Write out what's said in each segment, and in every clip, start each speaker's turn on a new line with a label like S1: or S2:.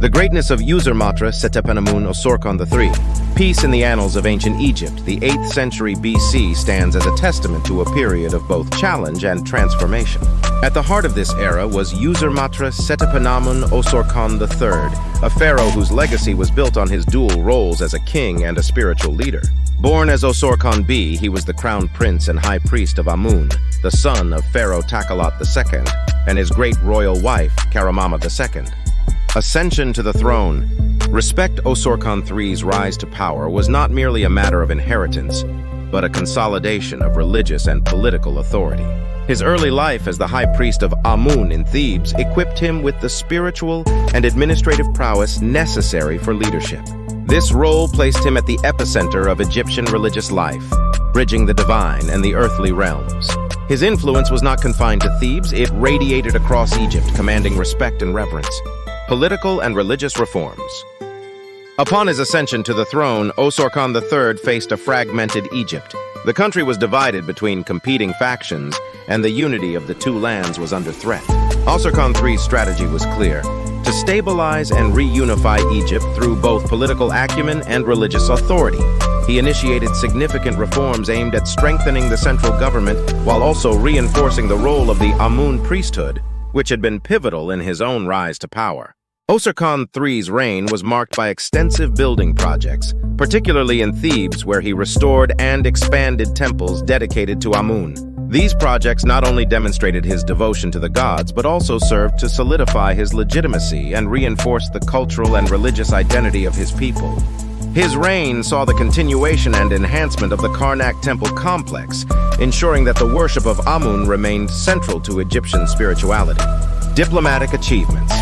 S1: The greatness of Usermaatre Setepenamun Osorkon III. Peace in the annals of ancient Egypt, the 8th century BC stands as a testament to a period of both challenge and transformation. At the heart of this era was Usermaatre Setepenamun Osorkon III, a pharaoh whose legacy was built on his dual roles as a king and a spiritual leader. Born as Osorkon B, he was the crown prince and high priest of Amun, the son of Pharaoh Takelot II, and his great royal wife, Karomama II. Ascension to the throne. Respect Osorkon III's rise to power was not merely a matter of inheritance, but a consolidation of religious and political authority. His early life as the high priest of Amun in Thebes equipped him with the spiritual and administrative prowess necessary for leadership. This role placed him at the epicenter of Egyptian religious life, bridging the divine and the earthly realms. His influence was not confined to Thebes, it radiated across Egypt, commanding respect and reverence. Political and religious reforms. Upon his ascension to the throne, Osorkon III faced a fragmented Egypt. The country was divided between competing factions, and the unity of the two lands was under threat. Osorkon III's strategy was clear: to stabilize and reunify Egypt through both political acumen and religious authority. He initiated significant reforms aimed at strengthening the central government while also reinforcing the role of the Amun priesthood, which had been pivotal in his own rise to power. Osorkon III's reign was marked by extensive building projects, particularly in Thebes, where he restored and expanded temples dedicated to Amun. These projects not only demonstrated his devotion to the gods, but also served to solidify his legitimacy and reinforce the cultural and religious identity of his people. His reign saw the continuation and enhancement of the Karnak temple complex, ensuring that the worship of Amun remained central to Egyptian spirituality. Diplomatic achievements.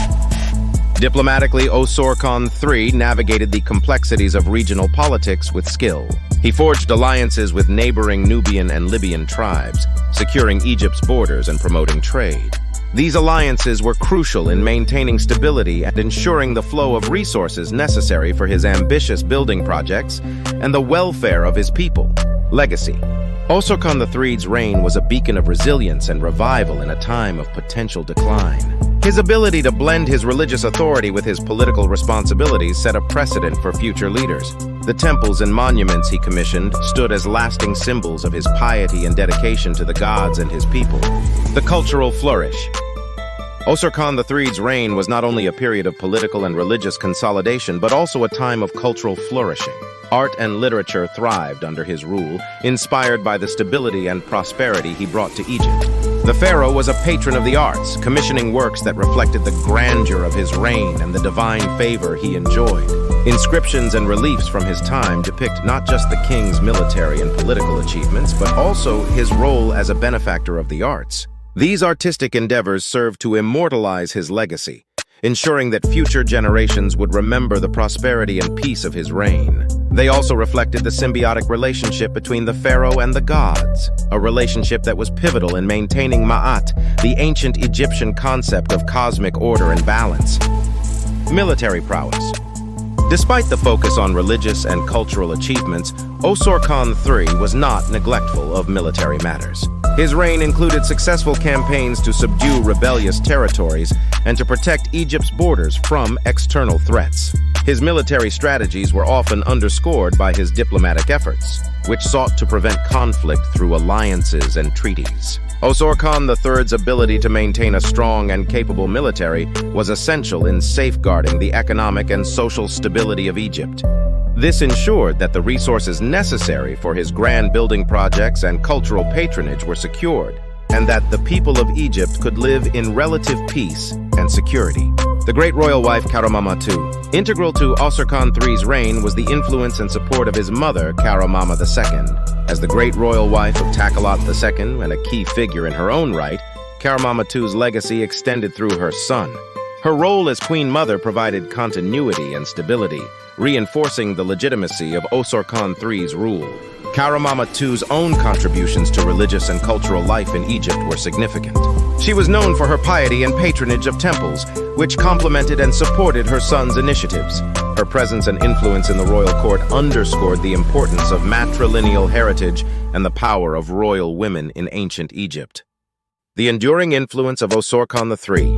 S1: Diplomatically, Osorkon III navigated the complexities of regional politics with skill. He forged alliances with neighboring Nubian and Libyan tribes, securing Egypt's borders and promoting trade. These alliances were crucial in maintaining stability and ensuring the flow of resources necessary for his ambitious building projects and the welfare of his people. Legacy. Osorkon III's reign was a beacon of resilience and revival in a time of potential decline. His ability to blend his religious authority with his political responsibilities set a precedent for future leaders. The temples and monuments he commissioned stood as lasting symbols of his piety and dedication to the gods and his people. The cultural flourish. Osorkon III's reign was not only a period of political and religious consolidation, but also a time of cultural flourishing. Art and literature thrived under his rule, inspired by the stability and prosperity he brought to Egypt. The pharaoh was a patron of the arts, commissioning works that reflected the grandeur of his reign and the divine favor he enjoyed. Inscriptions and reliefs from his time depict not just the king's military and political achievements, but also his role as a benefactor of the arts. These artistic endeavors served to immortalize his legacy, ensuring that future generations would remember the prosperity and peace of his reign. They also reflected the symbiotic relationship between the pharaoh and the gods, a relationship that was pivotal in maintaining Ma'at, the ancient Egyptian concept of cosmic order and balance. Military prowess. Despite the focus on religious and cultural achievements, Osorkon III was not neglectful of military matters. His reign included successful campaigns to subdue rebellious territories and to protect Egypt's borders from external threats. His military strategies were often underscored by his diplomatic efforts, which sought to prevent conflict through alliances and treaties. Osorkon III's ability to maintain a strong and capable military was essential in safeguarding the economic and social stability of Egypt. This ensured that the resources necessary for his grand building projects and cultural patronage were secured, and that the people of Egypt could live in relative peace and security. The great royal wife Karomama II. Integral to Osorkon III's reign was the influence and support of his mother, Karomama II. As the great royal wife of Takelot II and a key figure in her own right, Karomama II's legacy extended through her son. Her role as Queen Mother provided continuity and stability, reinforcing the legitimacy of Osorkon III's rule. Karomama II's own contributions to religious and cultural life in Egypt were significant. She was known for her piety and patronage of temples, which complemented and supported her son's initiatives. Her presence and influence in the royal court underscored the importance of matrilineal heritage and the power of royal women in ancient Egypt. The enduring influence of Osorkon III.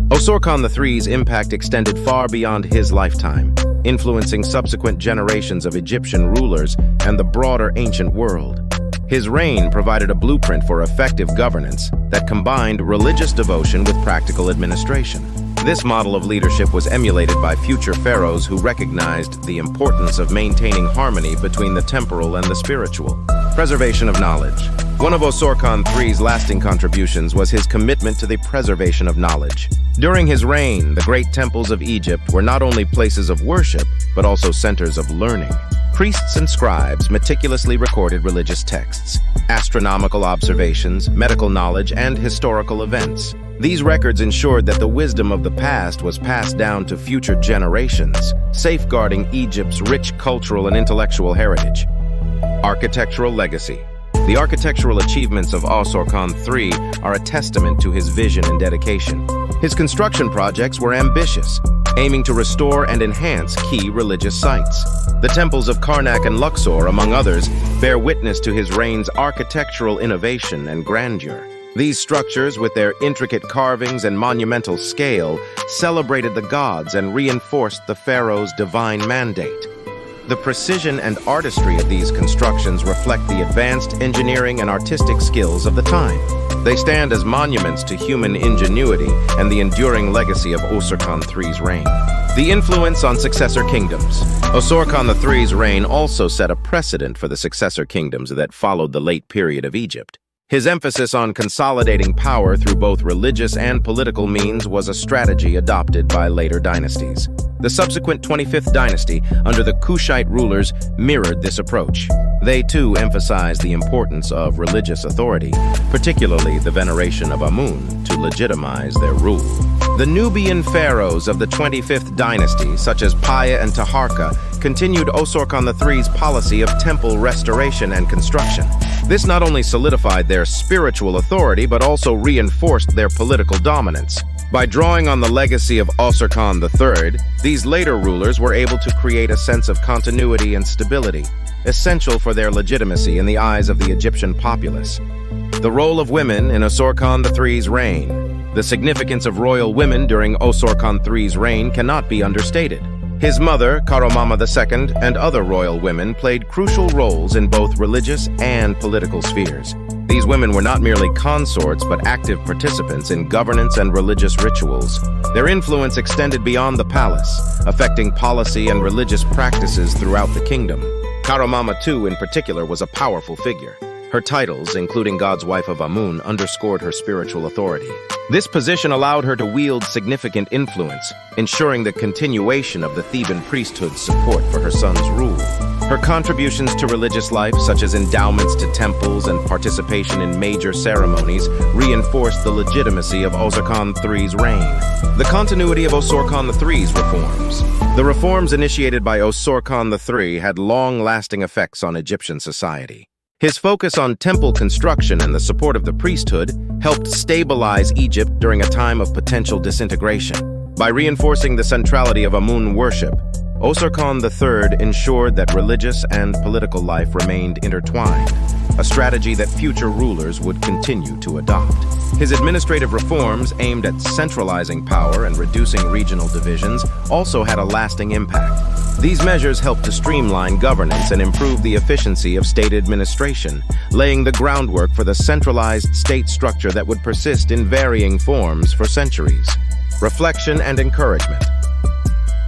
S1: Osorkon III's impact extended far beyond his lifetime, influencing subsequent generations of Egyptian rulers and the broader ancient world. His reign provided a blueprint for effective governance that combined religious devotion with practical administration. This model of leadership was emulated by future pharaohs who recognized the importance of maintaining harmony between the temporal and the spiritual. Preservation of knowledge. One of Osorkon III's lasting contributions was his commitment to the preservation of knowledge. During his reign, the great temples of Egypt were not only places of worship, but also centers of learning. Priests and scribes meticulously recorded religious texts, astronomical observations, medical knowledge, and historical events. These records ensured that the wisdom of the past was passed down to future generations, safeguarding Egypt's rich cultural and intellectual heritage. Architectural legacy. The architectural achievements of Osorkon III are a testament to his vision and dedication. His construction projects were ambitious, aiming to restore and enhance key religious sites. The temples of Karnak and Luxor, among others, bear witness to his reign's architectural innovation and grandeur. These structures, with their intricate carvings and monumental scale, celebrated the gods and reinforced the pharaoh's divine mandate. The precision and artistry of these constructions reflect the advanced engineering and artistic skills of the time. They stand as monuments to human ingenuity and the enduring legacy of Osorkon III's reign. The influence on successor kingdoms. Osorkon III's reign also set a precedent for the successor kingdoms that followed the late period of Egypt. His emphasis on consolidating power through both religious and political means was a strategy adopted by later dynasties. The subsequent 25th dynasty, under the Kushite rulers, mirrored this approach. They too emphasized the importance of religious authority, particularly the veneration of Amun, to legitimize their rule. The Nubian pharaohs of the 25th dynasty, such as Paya and Taharqa, continued Osorkon III's policy of temple restoration and construction. This not only solidified their spiritual authority, but also reinforced their political dominance. By drawing on the legacy of Osorkon III, these later rulers were able to create a sense of continuity and stability, essential for their legitimacy in the eyes of the Egyptian populace. The role of women in Osorkon III's reign. The significance of royal women during Osorkon III's reign cannot be understated. His mother, Karomama II, and other royal women played crucial roles in both religious and political spheres. These women were not merely consorts, but active participants in governance and religious rituals. Their influence extended beyond the palace, affecting policy and religious practices throughout the kingdom. Karomama II, in particular, was a powerful figure. Her titles, including God's wife of Amun, underscored her spiritual authority. This position allowed her to wield significant influence, ensuring the continuation of the Theban priesthood's support for her son's rule. Her contributions to religious life, such as endowments to temples and participation in major ceremonies, reinforced the legitimacy of Osorkon III's reign. The continuity of Osorkon III's reforms. The reforms initiated by Osorkon III had long-lasting effects on Egyptian society. His focus on temple construction and the support of the priesthood helped stabilize Egypt during a time of potential disintegration. By reinforcing the centrality of Amun worship, Osorkon III ensured that religious and political life remained intertwined, a strategy that future rulers would continue to adopt. His administrative reforms, aimed at centralizing power and reducing regional divisions, also had a lasting impact. These measures helped to streamline governance and improve the efficiency of state administration, laying the groundwork for the centralized state structure that would persist in varying forms for centuries. Reflection and encouragement.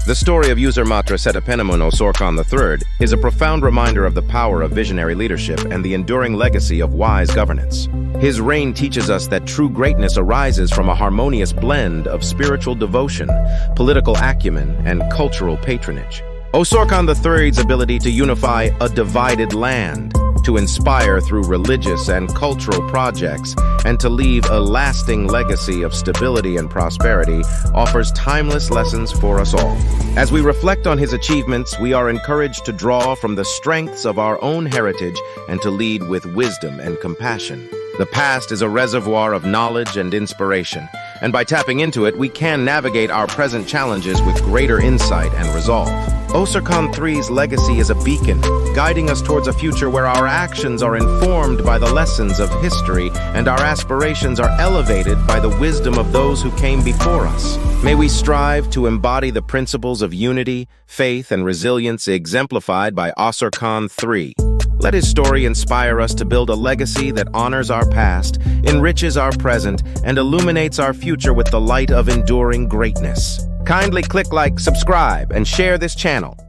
S1: The story of Usermaatre Setepenamun Osorkon III is a profound reminder of the power of visionary leadership and the enduring legacy of wise governance. His reign teaches us that true greatness arises from a harmonious blend of spiritual devotion, political acumen, and cultural patronage. Osorkon III's ability to unify a divided land, to inspire through religious and cultural projects, and to leave a lasting legacy of stability and prosperity offers timeless lessons for us all. As we reflect on his achievements, we are encouraged to draw from the strengths of our own heritage and to lead with wisdom and compassion. The past is a reservoir of knowledge and inspiration, and by tapping into it, we can navigate our present challenges with greater insight and resolve. Osorkon III's legacy is a beacon, guiding us towards a future where our actions are informed by the lessons of history and our aspirations are elevated by the wisdom of those who came before us. May we strive to embody the principles of unity, faith, and resilience exemplified by Osorkon III. Let his story inspire us to build a legacy that honors our past, enriches our present, and illuminates our future with the light of enduring greatness. Kindly click like, subscribe, and share this channel.